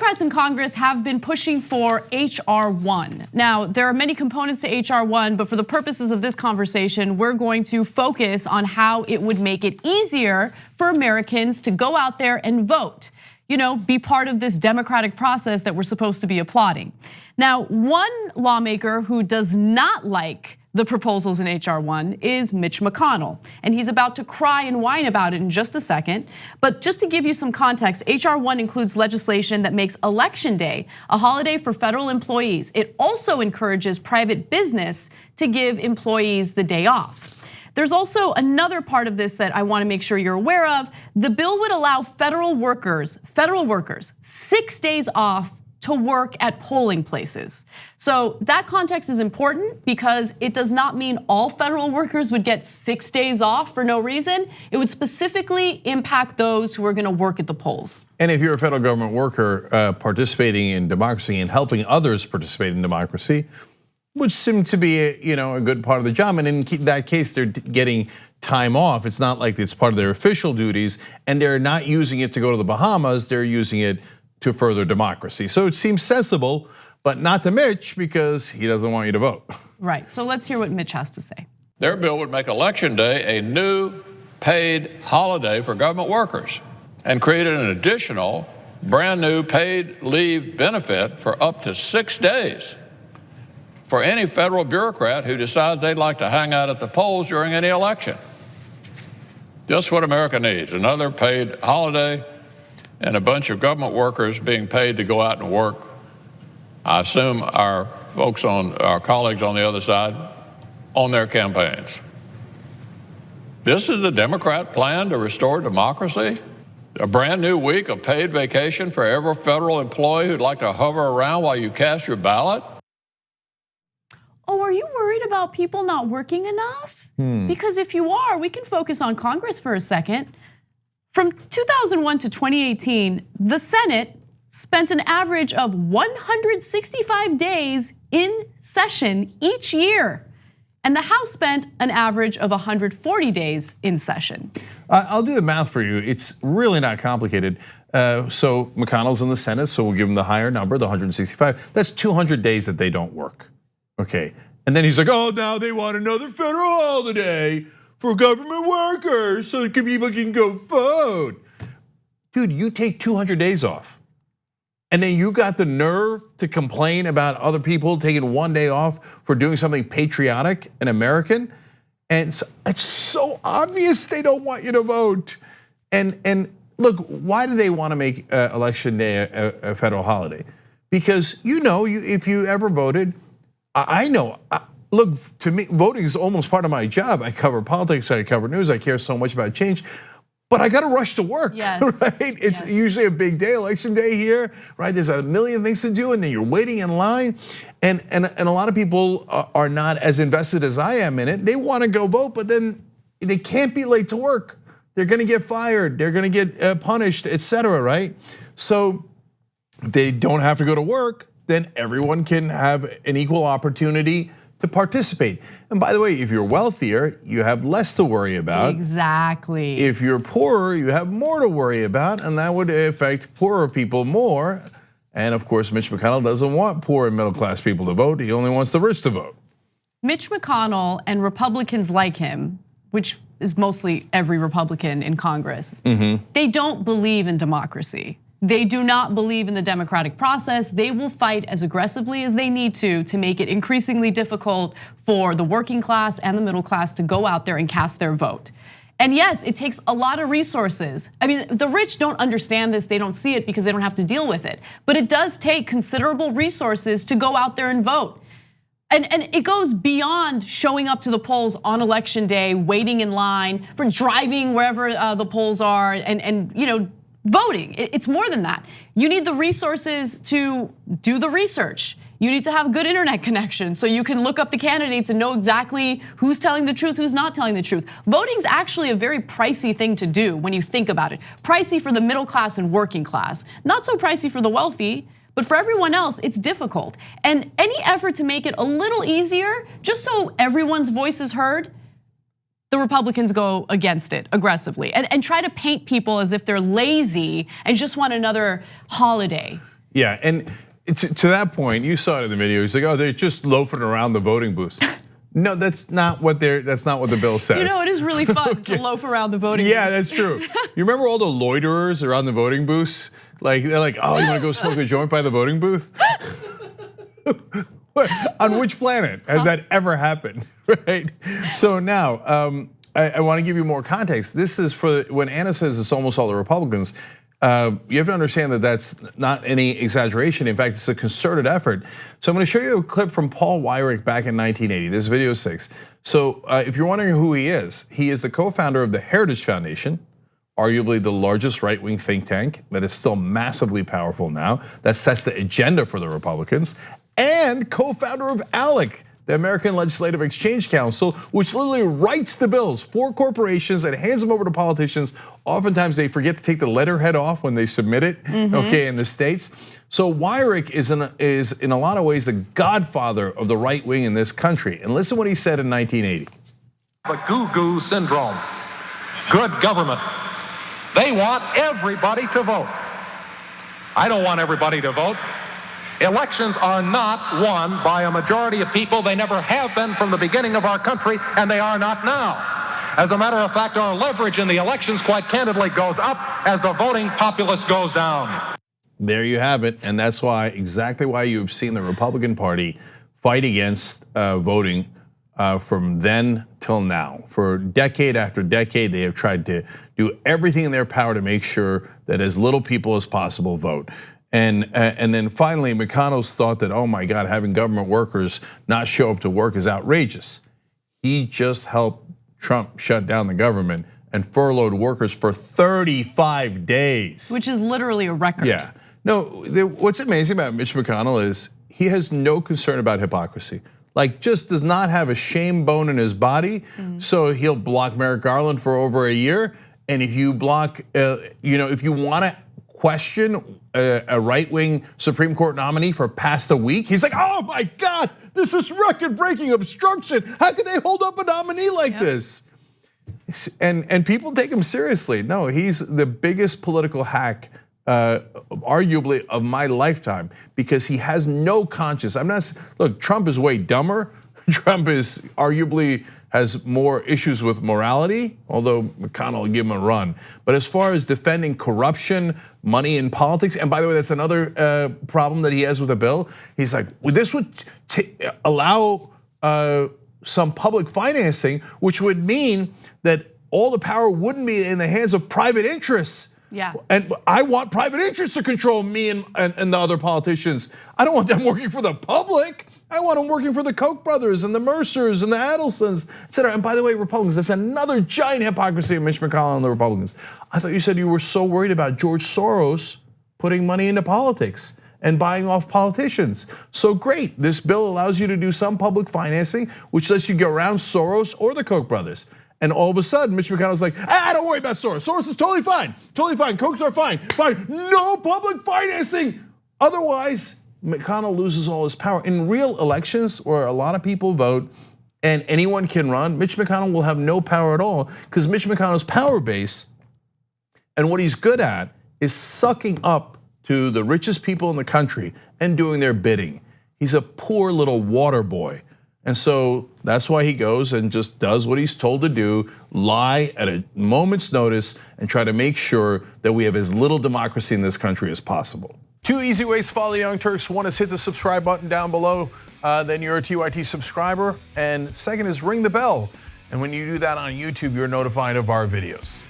Democrats in Congress have been pushing for H.R. 1. Now, there are many components to H.R. 1, but for the purposes of this conversation, we're going to focus on how it would make it easier for Americans to go out there and vote. Be part of this democratic process that we're supposed to be applauding. Now, one lawmaker who does not like the proposals in H.R. 1 is Mitch McConnell, and he's about to cry and whine about it in just a second. But just to give you some context, H.R. 1 includes legislation that makes Election Day a holiday for federal employees. It also encourages private business to give employees the day off. There's also another part of this that I want to make sure you're aware of. The bill would allow federal workers 6 days off to work at polling places. So that context is important because it does not mean all federal workers would get 6 days off for no reason. It would specifically impact those who are gonna work at the polls. And if you're a federal government worker participating in democracy and helping others participate in democracy, which seem to be a good part of the job, and in that case, they're getting time off. It's not like it's part of their official duties, and they're not using it to go to the Bahamas, they're using it to further democracy. So it seems sensible, but not to Mitch because he doesn't want you to vote. Right, so let's hear what Mitch has to say. Their bill would make Election Day a new paid holiday for government workers and created an additional brand new paid leave benefit for up to 6 days for any federal bureaucrat who decides they'd like to hang out at the polls during any election. Just what America needs, another paid holiday and a bunch of government workers being paid to go out and work. I assume our colleagues on the other side, on their campaigns. This is the Democrat plan to restore democracy? A brand new week of paid vacation for every federal employee who'd like to hover around while you cast your ballot? Oh, are you worried about people not working enough? Because if you are, we can focus on Congress for a second. From 2001 to 2018, the Senate spent an average of 165 days in session each year. And the House spent an average of 140 days in session. I'll do the math for you. It's really not complicated. So McConnell's in the Senate, so we'll give him the higher number, the 165. That's 200 days that they don't work, okay? And then he's like, oh, now they want another federal holiday for government workers so people can go vote. Dude, you take 200 days off. And then you got the nerve to complain about other people taking 1 day off for doing something patriotic and American. And so it's so obvious they don't want you to vote. And look, why do they want to make Election Day a federal holiday? Because if you ever voted, I know, look, to me, voting is almost part of my job. I cover politics, I cover news, I care so much about change. But I got to rush to work, yes. Right? It's usually a big day, Election Day here, right? There's a million things to do, and then you're waiting in line. And a lot of people are not as invested as I am in it. They want to go vote, but then they can't be late to work. They're gonna get fired, they're gonna get punished, etc., right? So they don't have to go to work, then everyone can have an equal opportunity to participate. And by the way, if you're wealthier, you have less to worry about. Exactly. If you're poorer, you have more to worry about, and that would affect poorer people more. And of course, Mitch McConnell doesn't want poor and middle class people to vote. He only wants the rich to vote. Mitch McConnell and Republicans like him, which is mostly every Republican in Congress, they don't believe in democracy. They do not believe in the democratic process. They will fight as aggressively as they need to make it increasingly difficult for the working class and the middle class to go out there and cast their vote. And yes, it takes a lot of resources. I mean, the rich don't understand this, they don't see it because they don't have to deal with it. But it does take considerable resources to go out there and vote. And it goes beyond showing up to the polls on Election Day, waiting in line, for driving wherever the polls are, and voting. It's more than that. You need the resources to do the research. You need to have a good internet connection so you can look up the candidates and know exactly who's telling the truth, who's not telling the truth. Voting's actually a very pricey thing to do when you think about it. Pricey for the middle class and working class. Not so pricey for the wealthy, but for everyone else, it's difficult. And any effort to make it a little easier, just so everyone's voice is heard, the Republicans go against it aggressively and try to paint people as if they're lazy and just want another holiday. Yeah, and to that point, you saw it in the video. He's like, "Oh, they're just loafing around the voting booths." No, that's not what the bill says. You know, it is really fun to loaf around the voting booth. Yeah, that's true. You remember all the loiterers around the voting booths? Like they're like, "Oh, you want to go smoke a joint by the voting booth?" On which planet has that ever happened, right? So now, I want to give you more context. This is for when Anna says it's almost all the Republicans. You have to understand that that's not any exaggeration. In fact, it's a concerted effort. So I'm going to show you a clip from Paul Weyrich back in 1980. This is video 6. So if you're wondering who he is the co-founder of the Heritage Foundation, arguably the largest right-wing think tank that is still massively powerful now, that sets the agenda for the Republicans, and co-founder of ALEC, the American Legislative Exchange Council, which literally writes the bills for corporations and hands them over to politicians. Oftentimes they forget to take the letterhead off when they submit it, okay, in the States. So Weyrich is in a lot of ways the godfather of the right wing in this country. And listen what he said in 1980. The goo-goo syndrome, good government. They want everybody to vote. I don't want everybody to vote. Elections are not won by a majority of people. They never have been from the beginning of our country, and they are not now. As a matter of fact, our leverage in the elections, quite candidly, goes up as the voting populace goes down. There you have it, and that's exactly why you've seen the Republican Party fight against voting from then till now. For decade after decade, they have tried to do everything in their power to make sure that as little people as possible vote. And then finally, McConnell's thought that, oh my God, having government workers not show up to work is outrageous. He just helped Trump shut down the government and furloughed workers for 35 days. Which is literally a record. Yeah. No, what's amazing about Mitch McConnell is he has no concern about hypocrisy. Like, just does not have a shame bone in his body. So he'll block Merrick Garland for over a year. And if you block, if you want to question a right-wing Supreme Court nominee for past a week, he's like, oh my God, this is record-breaking obstruction. How could they hold up a nominee like this? And people take him seriously. No, he's the biggest political hack, arguably, of my lifetime, because he has no conscience. Look, Trump is way dumber. Trump is arguably has more issues with morality, although McConnell will give him a run. But as far as defending corruption, money in politics, and by the way, that's another problem that he has with the bill. He's like, well, this would allow some public financing, which would mean that all the power wouldn't be in the hands of private interests. Yeah. And I want private interests to control me and the other politicians. I don't want them working for the public. I want them working for the Koch brothers and the Mercers and the Adelsons, et cetera. And by the way, Republicans, that's another giant hypocrisy of Mitch McConnell and the Republicans. I thought you said you were so worried about George Soros putting money into politics and buying off politicians. So great, this bill allows you to do some public financing, which lets you get around Soros or the Koch brothers. And all of a sudden, Mitch McConnell's like, don't worry about Soros. Soros is totally fine, Kochs are fine. No public financing. Otherwise, McConnell loses all his power. In real elections where a lot of people vote and anyone can run, Mitch McConnell will have no power at all, because Mitch McConnell's power base and what he's good at is sucking up to the richest people in the country and doing their bidding. He's a poor little water boy. And so that's why he goes and just does what he's told to do, lie at a moment's notice, and try to make sure that we have as little democracy in this country as possible. 2 easy ways to follow the Young Turks. One is hit the subscribe button down below, then you're a TYT subscriber. And second is ring the bell. And when you do that on YouTube, you're notified of our videos.